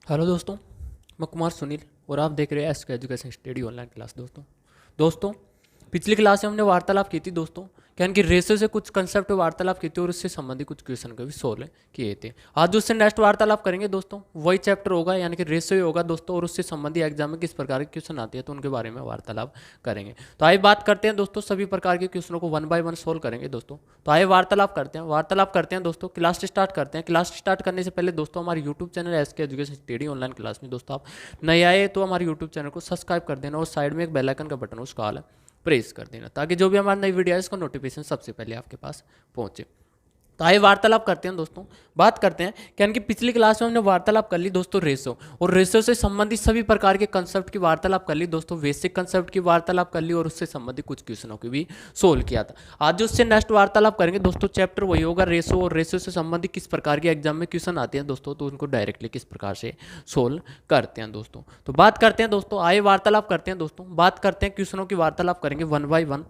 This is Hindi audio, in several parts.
हेलो दोस्तों, मैं कुमार सुनील और आप देख रहे हैं SK education study online class. दोस्तों पिछली क्लास में हमने वार्तालाप की थी दोस्तों, क्या कि रेशो से कुछ कंसेप्ट वार्तालाप की थी और उससे संबंधित कुछ क्वेश्चन को भी सोल्व किए थे। आज उससे नेक्स्ट वार्तालाप करेंगे दोस्तों, वही चैप्टर होगा यानी कि रेशो ही होगा दोस्तों, और उससे संबंधित एग्जाम में किस प्रकार के क्वेश्चन आते हैं तो उनके बारे में वार्तालाप करेंगे। तो आइए बात करते हैं दोस्तों, सभी प्रकार के क्वेश्चनों को वन बाय वन सोल्व करेंगे दोस्तों। तो आइए वार्तालाप करते हैं दोस्तों, क्लास स्टार्ट करते हैं। क्लास स्टार्ट करने से पहले दोस्तों हमारे YouTube channel SK education study online class में दोस्तों आप नए आए तो हमारे यूट्यूब चैनल को सब्सक्राइब कर देना और साइड में एक बेल आइकन का बटन उसका ऑल प्रेस कर देना, ताकि जो भी हमारी नई वीडियो है इसका नोटिफिकेशन सबसे पहले आपके पास पहुंचे। तो आइए वार्तालाप करते हैं दोस्तों, बात करते हैं क्या कि पिछली क्लास में हमने वार्तालाप कर ली दोस्तों रेशो, और रेशो से संबंधित सभी प्रकार के कंसेप्ट की वार्तालाप कर ली दोस्तों, बेसिक कंसेप्ट की वार्तालाप कर ली और उससे संबंधित कुछ क्वेश्चनों की भी सोल्व किया था। आज उससे नेक्स्ट वार्तालाप करेंगे दोस्तों, चैप्टर वही होगा रेशो, और रेशो से संबंधित किस प्रकार के एग्जाम में क्वेश्चन आते हैं दोस्तों तो उनको डायरेक्टली किस प्रकार से सोल्व करते हैं दोस्तों। तो बात करते हैं दोस्तों, आइए वार्तालाप करते हैं दोस्तों, बात करते हैं क्वेश्चनों की वार्तालाप करेंगे वन बाय वन।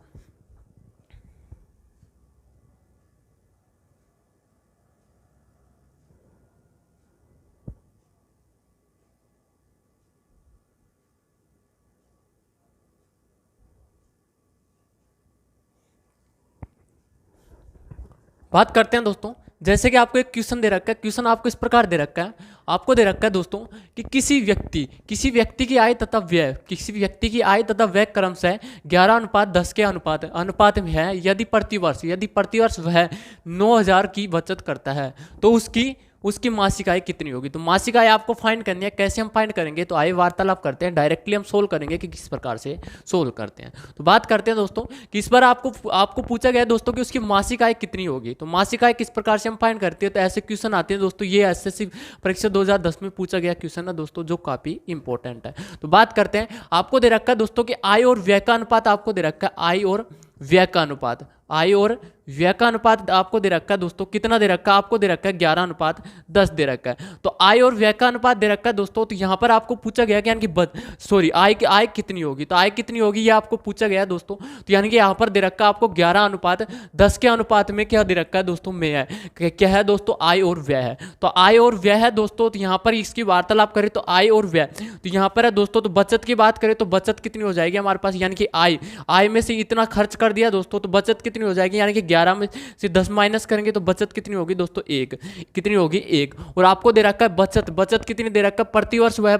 बात करते हैं दोस्तों, जैसे कि आपको एक क्वेश्चन दे रखा है, क्वेश्चन आपको इस प्रकार दे रखा है, आपको दे रखा है दोस्तों कि किसी व्यक्ति की आय तथा व्यय, किसी व्यक्ति की आय तथा व्यय क्रमशः 11:10 के अनुपात में है। यदि प्रतिवर्ष वह 9,000 की बचत करता है तो उसकी उसकी मासिक आय कितनी होगी। तो मासिक आय आपको फाइंड करनी है, कैसे हम फाइंड करेंगे तो आइए वार्तालाप करते हैं, डायरेक्टली हम सोल्व करेंगे कि किस प्रकार से सोल्व करते हैं। तो बात करते हैं दोस्तों कि इस बार आपको पूछा गया है दोस्तों कि उसकी मासिक आय कितनी होगी। तो मासिक आय किस प्रकार से हम फाइंड करते हैं, तो ऐसे क्वेश्चन आते हैं दोस्तों, ये एसएससी परीक्षा 2010 में पूछा गया क्वेश्चन है दोस्तों, जो काफी इंपॉर्टेंट है। तो बात करते हैं, आपको दे रखा है दोस्तों कि आय और व्यय का अनुपात, आपको दे रखा है आय और व्यय का अनुपात, आय और व्यय का अनुपात आपको दे रखा है दोस्तों, कितना दे रखा है, आपको दे रखा है 11:10 दे रखा है। तो आय और व्यय का अनुपात दे रखा है दोस्तों, तो यहां पर आपको पूछा गया कि यानी कि आय कितनी होगी, तो आय कितनी होगी ये आपको पूछा गया है दोस्तों। तो यानी कि यहां पर दे रखा है आपको 11:10 के अनुपात में क्या दे रखा है दोस्तों, में है, क्या है दोस्तों, आय और व्यय है। तो आय और व्यय है दोस्तों, तो यहां पर इसकी वार्तालाप करें तो आय और व्यय, तो यहां पर है दोस्तों, तो बचत की बात करें तो बचत कितनी हो जाएगी हमारे पास, यानी कि आय में से इतना खर्च कर दिया दोस्तों, तो बचत कितनी हो जाएगी, यानी कि 11 में से 10 माइनस करेंगे तो बचत कितनी होगी दोस्तों, 1। कितनी होगी, 1। और आपको दे रखा है बचत कितनी दे रखा है, प्रतिवर्ष वह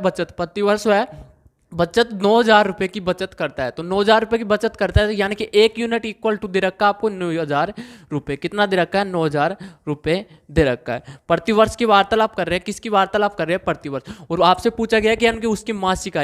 बचत 9,000 रुपए की बचत करता है। तो 9,000 रुपए की बचत करता है, तो यानी कि 1 यूनिट इक्वल टू दे रखा है आपको 9,000 रुपए, कितना दे रखा है, 9,000 रुपए दे रखा है। प्रतिवर्ष की वार्तालाप कर रहे हैं, किसकी वार्तालाप कर रहे हैं, प्रतिवर्ष। और आपसे पूछा गया कि यानी कि उसकी मासिक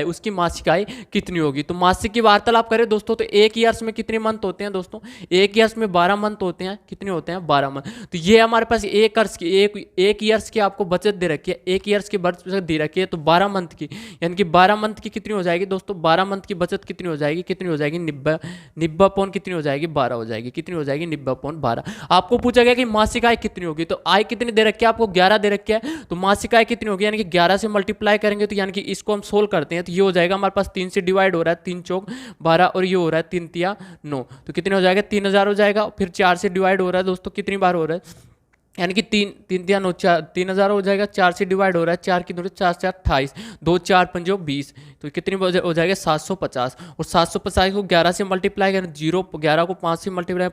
आय कितनी होगी। तो मासिक की वार्तालाप करें दोस्तों, तो एक ईयर्स में कितने मंथ होते हैं दोस्तों, एक ईयर्स में 12 मंथ होते हैं, कितने होते हैं, 12 मंथ। तो ये हमारे पास एक ईयर्स की आपको बचत दे रखी है, एक ईयर्स की बचत दे रखी है, तो 12 मंथ की, यानी कि 12 मंथ की कितनी हो जाएगी दोस्तों, 12 मंथ की बचत कितनी हो जाएगी, 90 पौन कितनी हो जाएगी, 12 हो जाएगी, कितनी हो जाएगी, 90 पौन 12। आपको पूछा गया कि मासिक आय कितनी होगी, तो आय कितनी दे रखी है आपको, 11 दे रखी है, तो मासिक आय कितनी होगी, यानी कि 11 से मल्टीप्लाई करेंगे, तो यानी कि इसको हम सोल्व करते हैं तो ये हो जाएगा हमारे पास, 3 से डिवाइड हो रहा है, 3 चौक 12 और ये हो रहा है 3 तिया 9, तो कितने हो जाएगा, 3,000 हो जाएगा। फिर 4 से डिवाइड हो रहा है दोस्तों, कितनी बार हो रहा है, यानी कि 3,000 हो जाएगा, 4 से डिवाइड हो रहा है, 4 की दूरी 4 4 28, 2 4 पंजो 20, तो कितनी हो जाएगा 750। और 750 को 11 से मल्टीप्लाई करें, 11 को 5 से मल्टीप्लाई,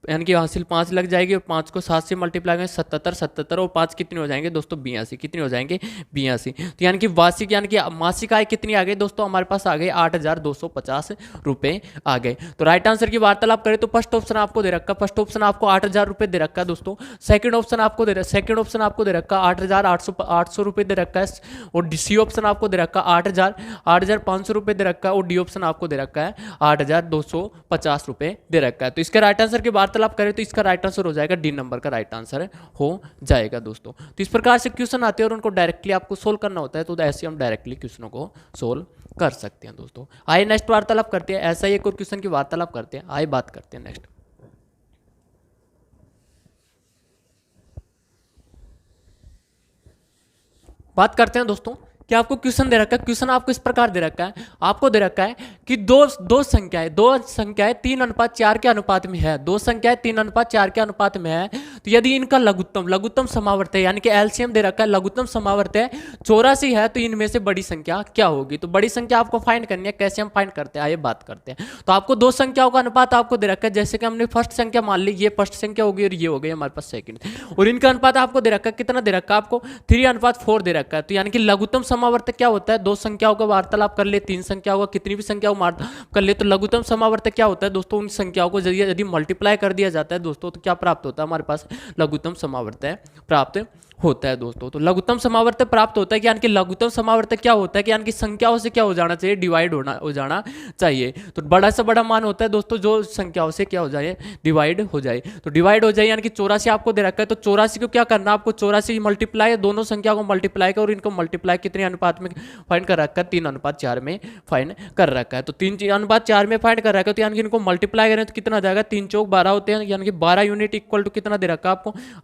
यानी कि हासिल 5 लग जाएगी, और 5 को 7 से मल्टीप्लाई करें 77 और 5 कितने हो जाएंगे दोस्तों, 82, कितने हो जाएंगे 82। तो यानी कि मासिक आय कितनी आ गई दोस्तों, हमारे पास आ गई 8,250 रुपए आ गए। तो राइट आंसर की वार्तालाप करें तो फर्स्ट ऑप्शन आपको दे रखा है, फर्स्ट ऑप्शन आपको 8,000 रुपए दे रखा है दोस्तों। सेकंड ऑप्शन आपको दे रखा है 8,800 रुपए दे रखा है, और सी ऑप्शन आपको दे रखा है 8,500 रुपए दे रखा है, और डी ऑप्शन आपको दे रखा है 8,250 रुपए दे रखा है। तो इसके राइट आंसर की वार्तालाप करें तो इसका राइट आंसर हो जाएगा डी नंबर का राइट आंसर हो जाएगा दोस्तों। तो इस प्रकार से क्वेश्चन आते हैं और उनको डायरेक्टली आपको सोल्व करना होता है, तो ऐसे हम डायरेक्टली क्वेश्चनों को सोल्व कर सकते हैं दोस्तों। आइए नेक्स्ट वार्तालाप करते हैं, ऐसा ही एक और क्वेश्चन की वार्तालाप करते हैं। आइए बात करते हैं नेक्स्ट। बात करते हैं दोस्तों क्या आपको क्वेश्चन दे रखा है, क्वेश्चन आपको इस प्रकार दे रखा है, आपको दे रखा है कि दो संख्याएं 3:4 के अनुपात में है, दो संख्याएं 3:4 के अनुपात में है, तो यदि इनका लघुत्तम समावर्त है, यानी कि एलसीएम दे रखा है, लघुत्तम समावर्त है 84 है, तो इनमें से बड़ी संख्या क्या होगी। तो बड़ी संख्या आपको फाइंड करनी है, कैसे हम फाइंड करते हैं आइए बात करते हैं। तो आपको दो संख्याओं का अनुपात आपको दे रखा है, जैसे कि हमने फर्स्ट संख्या मान ली, ये फर्स्ट संख्या होगी और ये हो गई हमारे पास सेकंड, और इनका अनुपात आपको दे रखा है, कितना दे रखा है आपको 3:4 दे रखा है। तो यानी कि लघुत्तम समावर्तक क्या होता है, दो संख्याओं का वार्तालाप कर ले, तीन संख्याओं का, कितनी भी संख्याओं वार्तालाप कर ले, तो लघुत्तम समावर्तक क्या होता है दोस्तों, उन संख्याओं को यदि मल्टीप्लाई कर दिया जाता है दोस्तों, तो क्या प्राप्त होता है हमारे पास, लघुत्तम समावर्तक प्राप्त होता है दोस्तों। तो लघुत्तम समावर्तक प्राप्त होता है कि यानी कि लघुत्तम समावर्तक क्या होता है कि यानी कि संख्याओं से क्या हो जाना चाहिए, डिवाइड हो जाना चाहिए। तो बड़ा से बड़ा मान होता है दोस्तों जो संख्याओं से क्या हो जाए, डिवाइड हो जाए। तो डिवाइड हो जाए यानी कि 84 आपको दे रखा है, तो 84 को क्या करना, आपको 84 मल्टीप्लाई, दोनों संख्या को मल्टीप्लाई कर, और इनको मल्टीप्लाई कितने अनुपात में फाइंड कर रखा है, 3:4 में फाइंड कर रखा है। तो 3:4 में फाइंड कर रखा है, तो यानी कि इनको मल्टीप्लाई करें तो कितना आ जाएगा, 3 चौक 12 होते हैं, यानी कि 12 यूनिट इक्वल टू कितना दे रखा है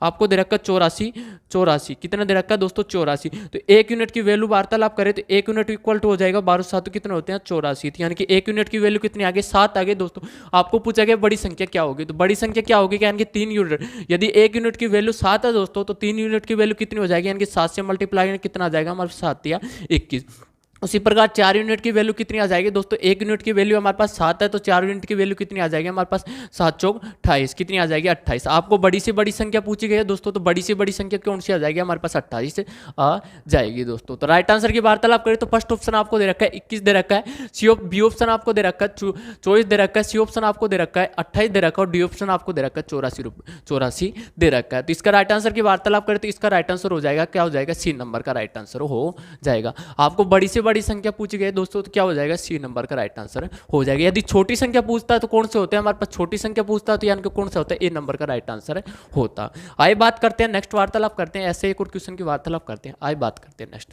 आपको दे रखा है 84 कितना दे रखा है दोस्तों 84। तो एक यूनिट की वैल्यू वार्तालाप करें तो एक यूनिट इक्वल टू हो जाएगा 12×7 कितने होते हैं 84, यानी कि एक यूनिट की वैल्यू कितनी आगे 7 आगे दोस्तों। आपको पूछा गया बड़ी संख्या क्या होगी, तो बड़ी संख्या क्या होगी यानी कि 3 यूनिट, यदि एक यूनिट की वैल्यू 7 है दोस्तों, तो 3 यूनिट की वैल्यू कितनी हो जाएगी, यानी कि 7 से मल्टीप्लाई कितना आ जाएगा हमारे 7 या 21। उसी प्रकार 4 यूनिट की वैल्यू कितनी आ जाएगी दोस्तों, एक यूनिट की वैल्यू हमारे पास 7 है, तो 4 यूनिट की वैल्यू कितनी आ जाएगी हमारे पास 7 चौक 28 कितनी आ जाएगी 28। आपको बड़ी से बड़ी संख्या पूछी गई है दोस्तों, तो बड़ी से बड़ी संख्या कौन सी आ जाएगी हमारे पास 28 आ जाएगी दोस्तों। तो राइट आंसर की वार्तालाप करें तो फर्स्ट ऑप्शन आपको दे रखा है 21 दे रखा है, बी ऑप्शन आपको दे रखा है 24 दे रखा है, सी ऑप्शन आपको दे रखा है 28 दे रखा है, और डी ऑप्शन आपको दे रखा है 84 दे रखा है। तो इसका राइट आंसर की वार्तालाप करें तो इसका राइट आंसर हो जाएगा, क्या हो जाएगा, सी नंबर का राइट आंसर हो जाएगा। आपको बड़ी से बड़ी संख्या पूछी गई दोस्तों, तो क्या हो जाएगा, सी नंबर का राइट आंसर हो जाएगा। यदि छोटी संख्या पूछता है तो कौन से होते हैं हमारे पास, छोटी संख्या पूछता है तो यानी कि कौन सा होता है, ए नंबर का राइट आंसर होता। आइए बात करते हैं नेक्स्ट, वार्तालाप करते हैं, ऐसे एक और क्वेश्चन की वार्तालाप करते हैं। आइए बात करते हैं नेक्स्ट।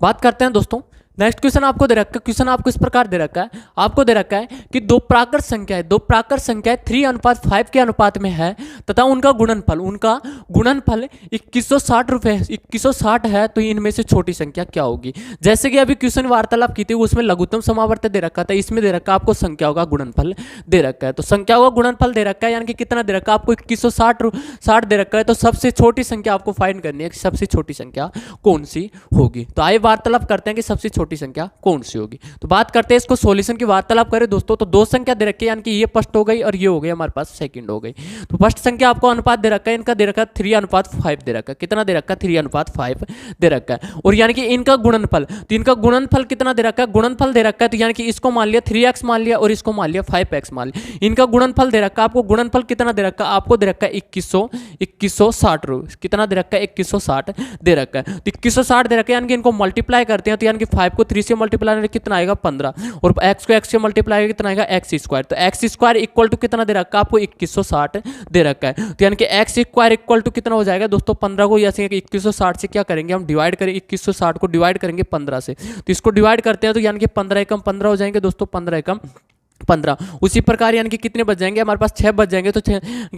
बात करते हैं दोस्तों नेक्स्ट क्वेश्चन आपको दे रखा है, क्वेश्चन आपको इस प्रकार दे रखा है, आपको दे रखा है कि दो प्राकृत संख्याएं 3:5 के अनुपात में है तथा उनका गुणनफल 2160 रुपए 2160 है, तो इनमें से छोटी संख्या क्या होगी। जैसे कि अभी क्वेश्चन वार्तालाप की थी उसमें लघुत्तम समावर्त दे रखा था, इसमें दे रखा आपको संख्याओं का गुणनफल दे रखा है। तो संख्याओं का गुणनफल दे रखा है यानी कि कितना दे रखा है आपको 2160 दे रखा है, तो सबसे छोटी संख्या आपको फाइंड करनी है, सबसे छोटी संख्या कौन सी होगी। तो आइए वार्तालाप करते हैं कि सबसे छोटी संख्या कौन सी होगी। तो बात करते हैं इसको सॉल्यूशन की वार्तालाप करें दोस्तों, तो दो संख्या दे रखी है यानी कि ये फर्स्ट हो गई और ये हो गई हमारे पास सेकंड हो गई। तो फर्स्ट संख्या आपको अनुपात दे रखा है, इनका दे रखा है 3:5 दे रखा है, कितना दे रखा है 3:5 दे रखा है, और यानी कि इनका गुणनफल, तो इनका गुणनफल कितना दे रखा है, गुणनफल दे रखा है, तो यानी कि इसको मान लिया 3x मान लिया और इसको मान लिया 5x मान लिया, इनका गुणनफल दे रखा है, आपको गुणनफल कितना दे रखा है, आपको दे रखा है 2160 कितना दे रखा है 2160 दे रखा है। तो 2160 दे रखा है यानी कि इनको मल्टीप्लाई करते हैं, तो यानी कि 5 को 3 से मल्टीप्लाई कितना आएगा 15, और x को x से मल्टीप्लाई कितना आएगा x², तो x² इक्वल टू कितना दे रखा है आपको 2160 दे रखा है। तो यानी कि x² इक्वल टू कितना हो जाएगा दोस्तों 15 को ऐसे 2160 से क्या करेंगे हम डिवाइड करें, 2160 को डिवाइड करेंगे 15 से, तो इसको डिवाइड करते हैं तो यानी कि 15 एकम 15 हो जाएंगे दोस्तों, 15 एकम 15। उसी प्रकार यानी कि कितने बच जाएंगे हमारे पास 6 बच जाएंगे, तो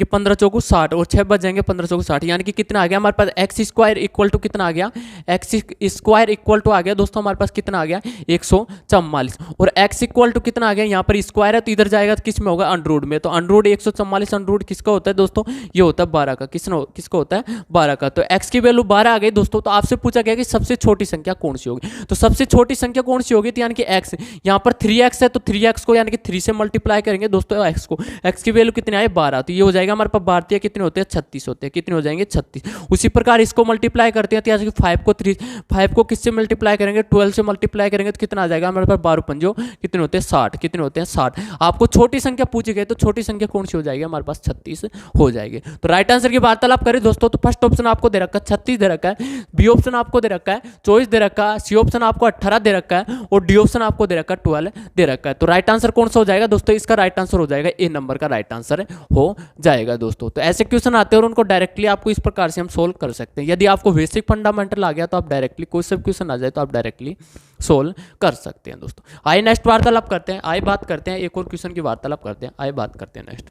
15 चौको 60 और 6 बच जाएंगे 15 चौको 60, यानी कि कितना आ गया हमारे पास x² इक्वल टू कितना आ गया, x² इक्वल टू आ गया दोस्तों हमारे पास कितना आ गया 144, और x इक्वल टू कितना आ गया, यहाँ पर स्क्वायर है तो इधर जाएगा तो किस में होगा अंडररूट में, तो अंडररूट 144 अंडररूट किसका होता है दोस्तों, ये होता है 12 का, किसका होता है 12 का। तो x की वैल्यू 12 आ गई दोस्तों। तो आपसे पूछा गया कि सबसे छोटी संख्या कौन सी होगी, तो सबसे छोटी संख्या कौन सी होगी, तो यानी कि x, यहाँ पर 3x है तो 3x को यानी कि 3 से मल्टीप्लाई करेंगे दोस्तों x को, x की वैल्यू कितनी आए 12, तो ये हो जाएगा हमारे पास भारतीय कितने होते हैं 36 होते हैं, कितने हो जाएंगे 36। उसी प्रकार इसको मल्टीप्लाई करते हैं तो यानी कि 5 को किससे मल्टीप्लाई करेंगे 12 से मल्टीप्लाई करेंगे तो कितना आ जाएगा हमारे पास 12 पंजो कितने होते हैं 60, कितने होते हैं 60। आपको छोटी संख्या पूछी गई तो छोटी संख्या कौन सी हो जाएगी हमारे पास 36 हो जाएगी। तो राइट आंसर की वार्तालाप करें दोस्तों, तो फर्स्ट ऑप्शन आपको दे रखा है 36 दे रखा है, बी ऑप्शन आपको दे रखा है 24 दे रखा है, सी ऑप्शन आपको 18 दे रखा है, और डी ऑप्शन आपको दे रखा है 12 दे रखा है। तो राइट आंसर कौन सा हो जाएगा दोस्तों, इसका राइट आंसर हो जाएगा ए नंबर का राइट आंसर हो जाएगा दोस्तों। तो ऐसे क्वेश्चन आते हैं और उनको डायरेक्टली आपको इस प्रकार से हम सोल्व कर सकते हैं। यदि आपको बेसिक फंडामेंटल आ गया तो आप डायरेक्टली कोई सब क्वेश्चन आ जाए तो आप डायरेक्टली सोल्व कर सकते हैं दोस्तों। आइए नेक्स्ट वार्तालाप करते हैं, आइए बात करते हैं एक और क्वेश्चन की वार्तालाप करते हैं, आइए बात करते हैं नेक्स्ट।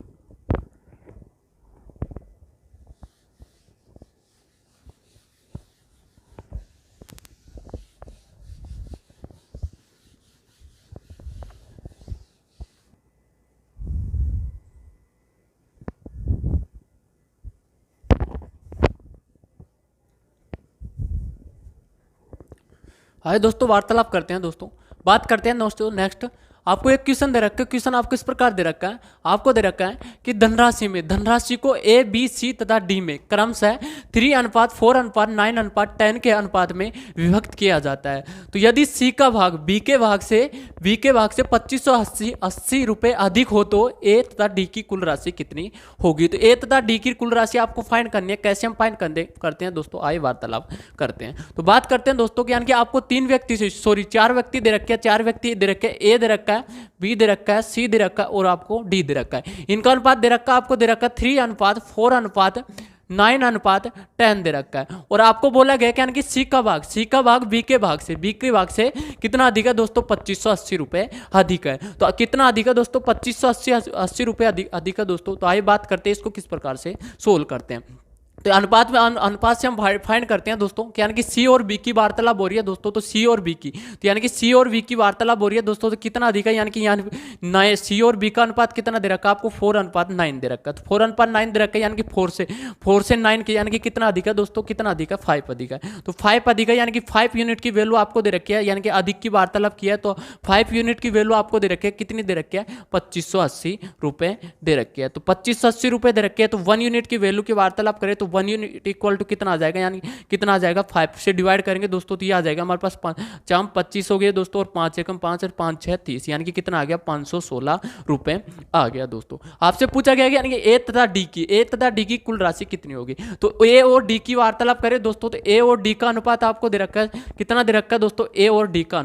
आइए दोस्तों वार्तालाप करते हैं दोस्तों, बात करते हैं दोस्तों नेक्स्ट। आपको एक क्वेश्चन दे रखा है, क्वेश्चन आपको इस प्रकार दे रखा है, आपको दे रखा है कि धनराशि में धनराशि को ए बी सी तथा डी में क्रमशः 3:4:9:10 के अनुपात में विभक्त किया जाता है। तो यदि सी का भाग बी के भाग से 2580 रुपये अधिक हो तो ए तथा डी की कुल राशि कितनी होगी। तो ए तथा डी की कुल राशि आपको फाइंड करनी है। कैसे हम फाइंड करते हैं दोस्तों, आइए वार्तालाप करते हैं। तो बात करते हैं दोस्तों कि यानी कि आपको 4 व्यक्ति दे रखे हैं, 4 व्यक्ति दे रखे हैं, ए दे रखा है, बी दे रखा है, सी दे रखा है और आपको डी दे रखा है। इनका अनुपात दे रखा है, आपको दे रखा है 3:4:9:10 दे रखा है। और आपको बोला गया कि यानी कि सी का भाग बी के भाग से कितना अधिक है दोस्तों, 2580 रुपये अधिक है। तो कितना अधिक है दोस्तों, 2580 रुपये अधिक है दोस्तों। तो आइए बात करते हैं इसको किस प्रकार से सोल्व करते हैं। तो अनुपात से हम फाइंड करते हैं दोस्तों कि यानी कि सी और बी की वार्तालाप हो रही है दोस्तों। तो सी और बी की, तो यानी कि सी और बी की वार्तालाप हो रही है दोस्तों। तो कितना अधिक है, यानी कि यहाँ सी और बी का अनुपात कितना दे रखा है आपको, 4:9 दे रखा है। तो 4:9 दे रखा है, यानी कि 4 से 9 के यानी कि कितना अधिक है दोस्तों, कितना अधिक है, 5 अधिक है। तो 5 अधिक है, यानी कि 5 यूनिट की वैल्यू आपको दे रखी है, यानी कि अधिक की वार्तालाप किया है तो 5 यूनिट की वैल्यू आपको दे रखी है। कितनी दे रखी है, 2580 रुपये दे रखी है। तो 2580 रुपये दे रखी है। तो 1 यूनिट की वैल्यू की वार्तालाप करें तो 1 यूनिट इक्वल टू कितना आ जाएगा, यानी कितना आ जाएगा, 5 से डिवाइड करेंगे दोस्तों तो ये आ जाएगा हमारे पास 25 हो गए दोस्तों, और 5 एकम 5 और 5 6 30, यानी कि कितना आ गया, 516 रुपये आ गया दोस्तों। आपसे पूछा गया कि यानी कि ए तथा डी की कुल राशि कितनी होगी। तो ए और डी की वार्तालाप करें दोस्तों तो ए और डी का अनुपात आपको दे रखा है, कितना दे रखा है दोस्तों, ए और डी का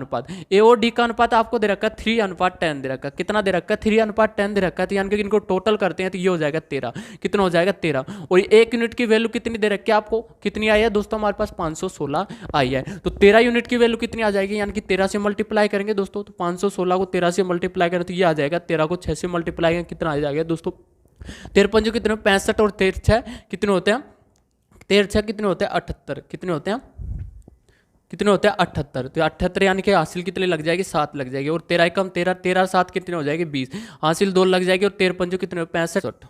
अनुपात आपको दे रखा है 3:10 दे रखा है। कितना दे रखा है, 3:10 दे रखा है। तो यानी कि इनको टोटल करते हैं तो ये हो जाएगा 13। कितना हो जाएगा, 13। और 1 यूनिट की वैल्यू कितनी दे रखी है आपको, कितनी आई है दोस्तों, हमारे पास 516 आई है। तो 13 यूनिट की वैल्यू कितनी आ जाएगी, यानी कि 13 से मल्टीप्लाई करेंगे दोस्तों। तो 516 को 13 से मल्टीप्लाई करें तो ये आ जाएगा, 13 को 6 से मल्टीप्लाई करें कितना आ जाएगा दोस्तों, 13 पंजों कितने, 65 और 13 6 कितने होते हैं, 13 6 कितने होते हैं, 78। कितने होते हैं, 78। तो 78 यानी कि हासिल कितने लग जाएगी, 7 लग जाएगी। और 13 एकम 13, 13 7 कितने हो जाएगी, 20, हासिल 2 लग जाएगी। और 13 पंजों कितने, 65,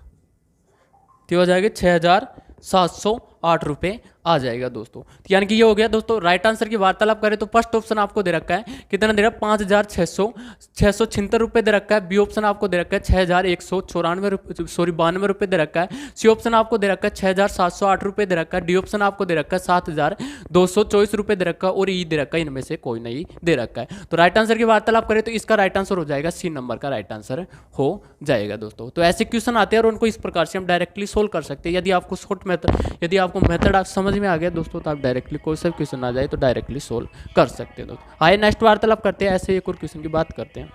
तो हो जाएगी 6708 रुपये आ जाएगा दोस्तों। तो यानी कि ये हो गया दोस्तों। राइट आंसर की वार्तालाप करें तो फर्स्ट ऑप्शन आपको दे रखा है, कितना दे रखा है, 5676 रुपये दे रखा है। बी ऑप्शन आपको दे रखा है 6192 रुपये दे रखा है। सी ऑप्शन आपको दे रखा है 6708 रुपये दे रखा है। डी ऑप्शन आपको दे रखा है 7224 रुपये दे रखा है। और ई दे रखा है, इनमें से कोई नहीं दे रखा है। तो राइट आंसर की वार्तालाप करें तो इसका राइट आंसर हो जाएगा सी नंबर का राइट आंसर हो जाएगा दोस्तों। तो ऐसे क्वेश्चन आते हैं और उनको इस प्रकार से हम डायरेक्टली सोल्व कर सकते हैं। यदि आपको शॉर्ट मेथड, यदि आपको मेथड समझ में आ गया दोस्तों तो आप डायरेक्टली कोई सा क्वेश्चन आ जाए तो डायरेक्टली सोल्व कर सकते हैं दोस्तों। आइए नेक्स्ट वार्तालाप करते हैं, ऐसे एक और क्वेश्चन की बात करते हैं।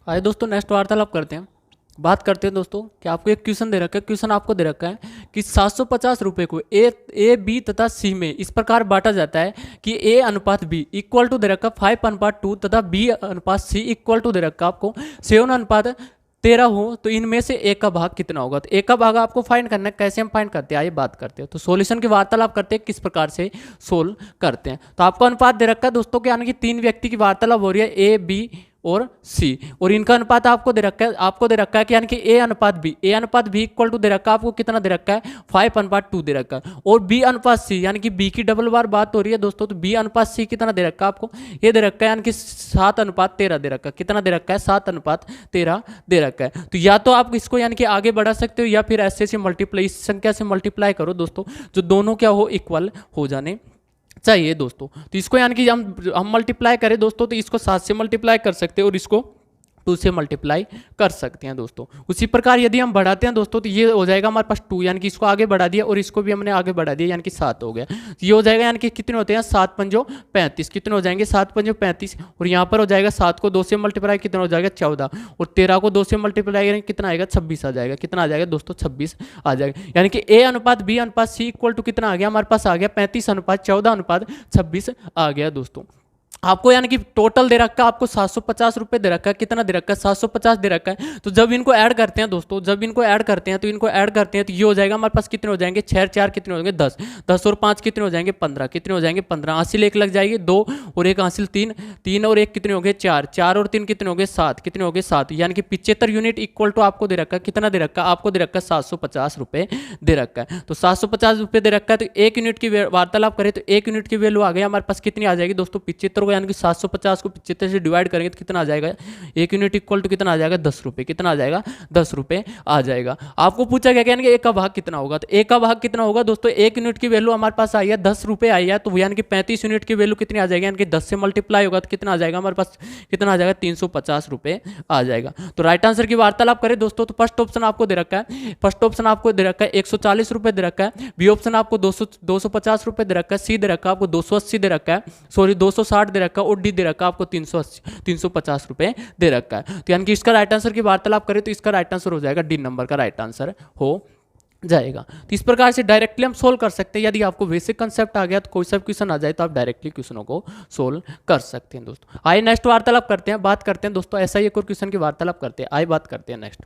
आइए दोस्तों नेक्स्ट वार्तालाप करते हैं, बात करते हैं दोस्तों कि आपको एक क्वेश्चन दे रखा है। क्वेश्चन आपको दे रखा है कि 750 रुपये को ए बी तथा सी में इस प्रकार बांटा जाता है कि ए अनुपात बी इक्वल टू दे रखा 5:2 तथा बी अनुपात सी इक्वल टू दे रखा आपको 7:13 हो। तो इनमें से ए का भाग कितना होगा। तो ए का भाग आपको फाइंड करना है। कैसे हम फाइंड करते हैं, आइए बात करते हैं। तो सॉल्यूशन की वार्तालाप करते हैं, किस प्रकार से सोल्व करते हैं। तो आपको अनुपात दे रखा है दोस्तों कि यानी कि 3 व्यक्ति की वार्तालाप हो रही है, ए बी और सी, और इनका अनुपात आपको दे रखा है कि यानी कि ए अनुपात बी इक्वल टू दे रखा है आपको, कितना दे रखा है 5:2 दे रखा है, और बी अनुपात सी यानी कि बी की डबल बार बात हो रही है दोस्तों, तो बी अनुपात सी कितना दे रखा है आपको, ये दे रखा है यानी कि 7:13 दे रखा है, कितना दे रखा है 7:13 दे रखा है। तो या तो आप इसको यानी कि आगे बढ़ा सकते हो या फिर ऐसे मल्टीप्लाई, इस संख्या से मल्टीप्लाई करो दोस्तों, जो दोनों क्या हो इक्वल हो जाने चाहिए दोस्तों। तो इसको यानी कि हम मल्टीप्लाई करें दोस्तों, तो इसको 7 से मल्टीप्लाई कर सकते हैं और इसको 2 से मल्टीप्लाई कर सकते हैं दोस्तों। उसी प्रकार यदि हम बढ़ाते हैं दोस्तों, तो ये हो जाएगा हमारे पास 2, यानी कि इसको आगे बढ़ा दिया और इसको भी हमने आगे बढ़ा दिया, यानी कि 7 हो गया। ये हो जाएगा यानी कि कितने होते हैं 7 पंजो 35, कितने हो जाएंगे 7 पंजो 35, और यहाँ पर हो जाएगा 7 को 2 से मल्टीप्लाई कितना हो जाएगा 14, और 13 को 2 से मल्टीप्लाई करेंगे कितना आएगा 26 आ जाएगा, कितना आ जाएगा दोस्तों 26 आ जाएगा। यानी कि ए अनुपात बी अनुपात सी इक्वल टू कितना आ गया हमारे पास, आ गया 35:14:26 आ गया दोस्तों। आपको यानी कि टोटल दे रखा है आपको 750 रुपये दे रखा है, कितना दे रखा है 750 दे रखा है। तो जब इनको ऐड करते हैं दोस्तों, तो ये हो जाएगा हमारे पास, कितने हो जाएंगे 6 4 कितने हो जाएंगे 10, 10 और 5 कितने हो जाएंगे 15, कितने हो जाएंगे 15, हासिल 1 लग जाएगी 2 और 1 हासिल 3, 3 और 1 कितने हो गए 4, 4 और 3 कितने हो गए 7, कितने हो गए 7, यानी कि 75 यूनिट इक्वल टू आपको दे रखा है, कितना दे रखा है आपको दे रखा है 750 रुपये दे रखा है। तो 750 रुपये दे रखा है, तो 1 यूनिट की वार्तालाप करें तो 1 यूनिट की वैल्यू आ गई हमारे पास, कितनी आ जाएगी दोस्तों 75 को, यानी कि 750 को 75 से डिवाइड करेंगे तो कितना आ जाएगा, 1 यूनिट इक्वल टू कितना आ जाएगा 10 रुपये, कितना आ जाएगा 10 रुपये आ जाएगा। आपको पूछा गया यानी कि एक का भाग कितना होगा, तो एक का भाग कितना होगा दोस्तों, 1 यूनिट की वैल्यू हमारे पास आई है 10 रुपये आई है, तो यानी कि 35 यूनिट की वैल्यू कितनी आ जाएगी, यानी कि 10 से मल्टीप्लाई होगा तो कितना आ जाएगा हमारे पास, कितना आ जाएगा 350 रुपये आ जाएगा। तो राइट आंसर की वार्तालाप करें दोस्तों, तो फर्स्ट ऑप्शन आपको दे रखा है, 140 रुपये दे रखा है, बी ऑप्शन आपको 250 रुपये दे रखा है, सी दे रखा है आपको 280 दे रखा है, सॉरी 260 दे रखा है, और डी दे रखा है आपको 350 रुपए दे रखा है। तो यानी कि इसका राइट आंसर की वार्तालाप करें तो इसका राइट आंसर हो जाएगा डी नंबर का राइट आंसर हो जाएगा। तो इस प्रकार से डायरेक्टली हम सोल्व कर सकते हैं। यदि आपको बेसिक कंसेप्ट आ गया तो कोई सा क्वेश्चन आ जाए तो आप डायरेक्टली क्वेश्चनों को सोल्व कर सकते हैं दोस्तों। आइए नेक्स्ट वार्तालाप करते हैं, बात करते हैं दोस्तों, ऐसा ही एक और क्वेश्चन की वार्तालाप करते हैं। आइए बात करते हैं नेक्स्ट।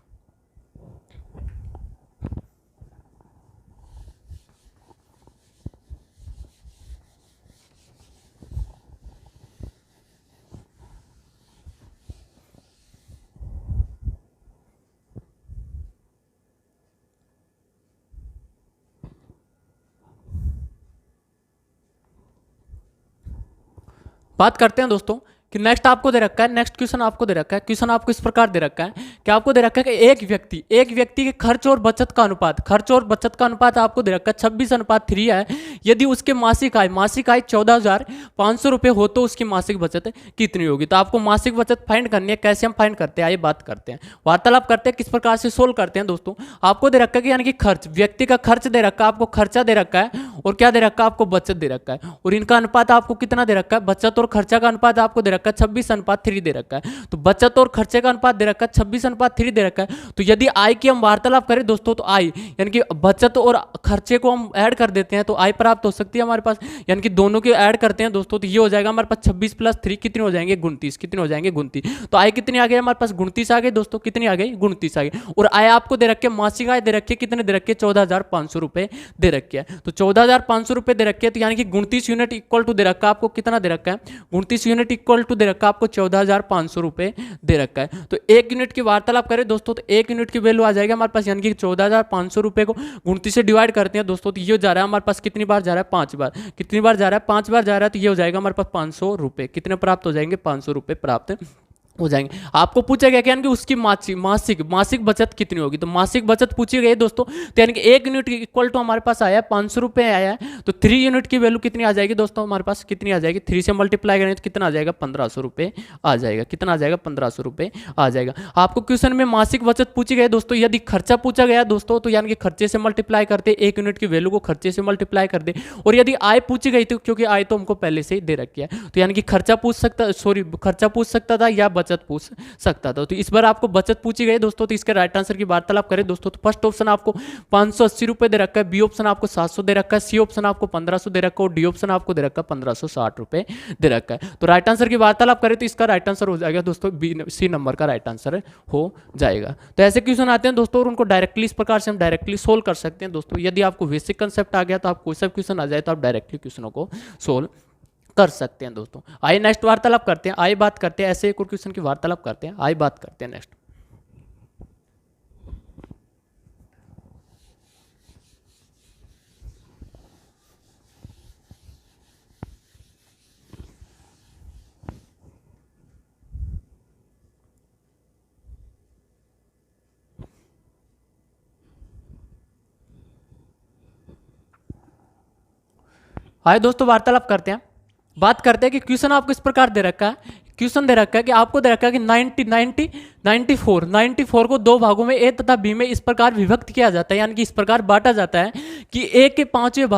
बात करते हैं दोस्तों कि नेक्स्ट आपको दे रखा है, नेक्स्ट क्वेश्चन आपको दे रखा है। क्वेश्चन आपको इस प्रकार दे रखा है कि आपको दे रखा है कि एक व्यक्ति के खर्च और बचत का अनुपात आपको दे रखा है 26:3 है। यदि उसके मासिक आय 14,500 रुपये हो तो उसकी मासिक बचत कितनी होगी। तो आपको मासिक बचत फाइंड करनी है, कैसे हम फाइंड करते हैं आइए बात करते हैं, वार्तालाप करते हैं, किस प्रकार से सोल्व करते हैं दोस्तों। आपको दे रखा है कि यानी कि खर्च, व्यक्ति का खर्च दे रखा है, आपको खर्चा दे रखा है, और क्या दे रखा है आपको बचत दे रखा है, और इनका अनुपात आपको कितना दे रखा है, बचत और खर्चा का अनुपात आपको दे रखा है 26:3 दे रखा है। तो बचत और खर्चे का अनुपात दे रखा है 26:3 दे रखा है। तो यदि आय की हम वार्तालाप करें दोस्तों, तो आय यानी कि बचत और खर्चे को हम ऐड कर देते हैं तो आय प्राप्त हो सकती है हमारे पास, यानी कि दोनों के ऐड करते हैं दोस्तों, तो ये हो जाएगा हमारे पास 26 + 3 कितने हो जाएंगे 29, कितने हो जाएंगे 29। तो आय कितनी आ गई हमारे पास 29 आ गई दोस्तों, कितनी आ गई 29 आ गई। और आय आपको दे रखे, मासिक आय दे रखी कितने दे रखे 14,500 रुपए दे रखे है। तो 14,500 रुपए दे रखे, तो यानी कि 29 यूनिट इक्वल टू दे रखा आपको कितना दे रखा है, 29 यूनिट इक्वल टू दे रखा आपको 14,500 रुपए दे रखा है। तो 1 यूनिट की वार्तालाप करें दोस्तों, तो 1 यूनिट की वैल्यू आ जाएगा हमारे पास, यानी कि 14,500 रुपए को 29 से डिवाइड करते हैं दोस्तों, तो ये जा रहा है हमारे पास कितनी बार जा रहा है 5 बार, कितनी बार जा रहा है 5 बार जा रहा है। तो ये हो जाएगा हमारे पास 500 रुपए, कितने प्राप्त हो जाएंगे 500 रुपए प्राप्त हो जाएंगे। आपको पूछा गया कि यानी कि उसकी मासिक बचत कितनी होगी, तो मासिक बचत पूछी गई दोस्तों, तो यानी कि 1 यूनिट इक्वल टू हमारे पास आया 500 रुपए आया है। तो 3 यूनिट की वैल्यू कितनी आ जाएगी दोस्तों हमारे पास, कितनी आ जाएगी 3 से मल्टीप्लाई करेंगे तो कितना आ जाएगा 1500 रुपए आ जाएगा, कितना आ जाएगा 1500 रुपए आ जाएगा। आपको क्वेश्चन में मासिक बचत पूछी गई दोस्तों, यदि खर्चा पूछा गया दोस्तों तो यानी कि खर्चे से मल्टीप्लाई करते, 1 यूनिट की वैल्यू को खर्चे से मल्टीप्लाई कर दे। और यदि आय पूछी गई तो, क्योंकि आय तो हमको पहले से ही दे रखी है, तो यानी कि खर्चा पूछ सकता था या बचत पूछ सकता था। तो इस बार आपको बचत पूछी गई दोस्तों, तो इसके राइट आंसर की वार्तालाप करें दोस्तों, तो फर्स्ट ऑप्शन आपको 580 रुपए दे रखा है, बी ऑप्शन आपको 700 दे रखा है, सी ऑप्शन आपको 1500 दे रखा है, और डी ऑप्शन आपको दे रखा है 1560 रुपए दे रखा है। तो राइट आंसर की वार्तालाप करें तो इसका राइट आंसर हो जाएगा दोस्तों सी नंबर का राइट आंसर हो जाएगा। तो ऐसे क्वेश्चन आते हैं दोस्तों, और उनको डायरेक्टली इस प्रकार से हम डायरेक्टली सोल्व कर सकते हैं दोस्तों। यदि आपको बेसिक कंसेप्ट आ गया तो आप कोई सा क्वेश्चन आ जाए तो आप डायरेक्टली क्वेश्चनों को सोल्व कर सकते हैं दोस्तों। आइए नेक्स्ट वार्तालाप करते हैं, आइए बात करते हैं ऐसे एक और क्वेश्चन की वार्तालाप करते हैं, आइए बात करते हैं नेक्स्ट। आइए दोस्तों वार्तालाप करते हैं, बात करते हैं कि क्वेश्चन आपको इस प्रकार दे रखा है, क्वेश्चन दे रखा है कि आपको दे रखा है कि 94 को दो भागों में ए तथा बी में इस प्रकार विभक्त किया जाता है, यानी कि इस प्रकार बांटा जाता है कि ए के पांचवें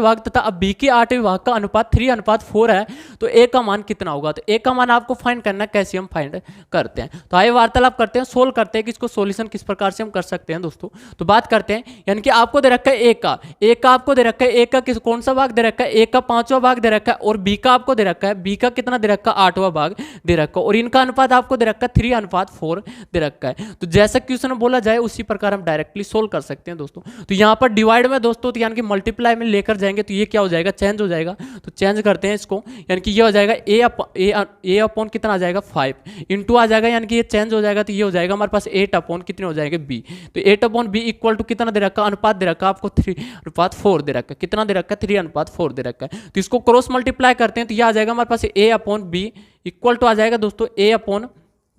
भाग तथा अब बी के 8वें भाग का अनुपात 3:4 है, तो ए का मान कितना होगा। तो ए का मान आपको फाइंड करना है, कैसे हम फाइंड करते हैं। तो आइए वार्तालाप करते हैं, सोल्व करते हैं कि इसको सोल्यूशन किस प्रकार से हम कर सकते हैं दोस्तों। तो बात करते हैं, यानी कि आपको दे रखा है ए का आपको दे रखा है, ए का कौन सा भाग दे रखा है, ए का 5वां भाग दे रखा है, और बी का आपको दे रखा है, बी का कितना दे रखा है, 8वां भाग दे रखा है, और इनका अनुपात आपको दे रखा है 3:4 दे रखा है। तो जैसा क्वेश्चन बोला जाए उसी प्रकार हम डायरेक्टली सोल्व कर सकते हैं दोस्तों। तो यहाँ पर डिवाइड में दोस्तों, तो यानी कि मल्टीप्लाई में लेकर जाएंगे तो ये क्या हो जाएगा, चेंज हो जाएगा। तो चेंज करते हैं इसको, यानी कि ये हो जाएगा ए अपॉन कितना आ जाएगा 5 इंटू आ जाएगा, यानी कि ये चेंज हो जाएगा, तो ये हो जाएगा हमारे पास 8 अपॉन कितने हो जाएंगे बी। तो 8 अपॉन बी इक्वल टू कितना दे रखा, अनुपात दे रखा आपको 3:4 दे रखा है, कितना दे रखा है 3:4 दे रखा है। तो इसको क्रॉस मल्टीप्लाई करते हैं तो ये आ जाएगा हमारे पास ए अपॉन बी इक्वल टू आ जाएगा दोस्तों ए अपॉन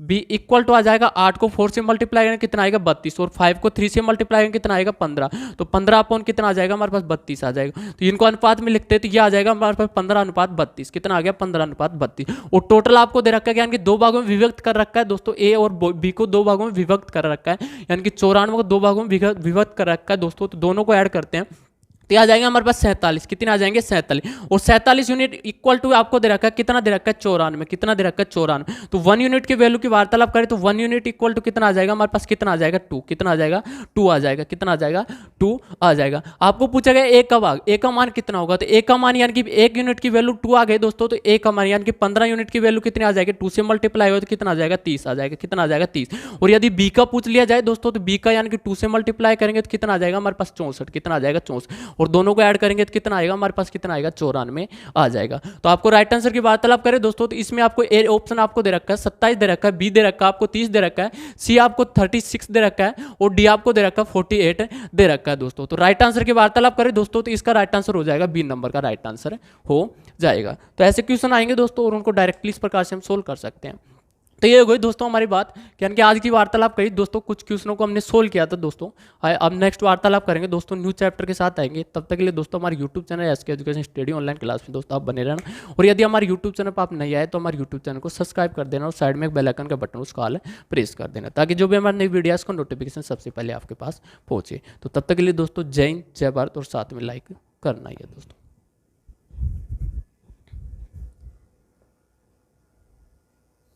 बी इक्वल टू आ जाएगा 8 को 4 से मल्टीप्लाई करेंगे कितना आएगा 32, और 5 को 3 से मल्टीप्लाई करेंगे कितना आएगा 15। तो 15 अपॉन कितना आ जाएगा हमारे पास 32 आ जाएगा। तो इनको अनुपात में लिखते हैं तो ये आ जाएगा हमारे पास 15:32, कितना आ गया 15:32। और टोटल आपको दे रखा है, यानी कि दो भागों में विभक्त कर रखा है दोस्तों, ए और बी को दो भागों में विभक्त कर रखा है, यानी कि 94 को दो भागों में विभक्त कर रखा है दोस्तों। तो दोनों को ऐड करते हैं तो आ जाएंगे हमारे पास 47, कितने आ जाएंगे 47, और 47 यूनिट इक्वल टू आपको दे रखा है कितना दे रखा है 94, कितना दे रखा है 94। तो 1 यूनिट की वैल्यू की वार्तालाप करें तो 1 यूनिट इक्वल टू कितना आ जाएगा हमारे पास, कितना आ जाएगा 2, कितना आ जाएगा 2 आ जाएगा, कितना आ जाएगा 2 आ जाएगा। आपको पूछा गया ए का भाग, ए का मान कितना होगा, तो ए का मान यानी कि 1 यूनिट की वैल्यू 2 आ गई दोस्तों, तो ए का मान यानी कि 15 यूनिट की वैल्यू कितनी आ जाएगी, 2 से मल्टीप्लाई हो तो कितना आ जाएगा 30 आ जाएगा, कितना आ जाएगा 30। और यदि बी का पूछ लिया जाए दोस्तों, तो बी का यानी कि 2 से मल्टीप्लाई करेंगे तो कितना आ जाएगा हमारे पास 64, कितना आ जाएगा 64, और दोनों को ऐड करेंगे तो कितना आएगा हमारे पास, कितना आएगा 94 आ जाएगा। तो आपको राइट आंसर की वार्तालाप करें दोस्तों, तो इसमें आपको ए ऑप्शन आपको दे रखा है 27 दे रखा है, बी दे रखा है आपको 30 दे रखा है, सी आपको 36 दे रखा है, और डी आपको दे रखा है 48 दे रखा है दोस्तों। तो राइट आंसर की वार्तालाप करें दोस्तों, तो इसका राइट आंसर हो जाएगा बी नंबर का राइट आंसर हो जाएगा। तो ऐसे क्वेश्चन आएंगे दोस्तों और उनको डायरेक्टली इस प्रकार से हम सोल्व कर सकते हैं। तो ये हो गई दोस्तों हमारी बात, यानी कि आज की वार्तालाप करी दोस्तों, कुछ क्वेश्चनों को हमने सोल्व किया था दोस्तों। अब नेक्स्ट वार्तालाप करेंगे दोस्तों, न्यू चैप्टर के साथ आएंगे। तब तक के लिए दोस्तों हमारे YouTube channel SK education study online class में दोस्तों आप बने रहना, और यदि हमारे यूट्यूब चैनल पर आप नहीं आए तो हमारे यूट्यूब चैनल को सब्सक्राइब कर देना, और साइड में एक बेल आइकन का बटन उसका ऑल प्रेस कर देना, ताकि जो भी हमारे नई वीडियोस का नोटिफिकेशन सबसे पहले आपके पास पहुंचे। तो तब तक के लिए दोस्तों जय हिंद, जय भारत, और साथ में लाइक करना ही है दोस्तों।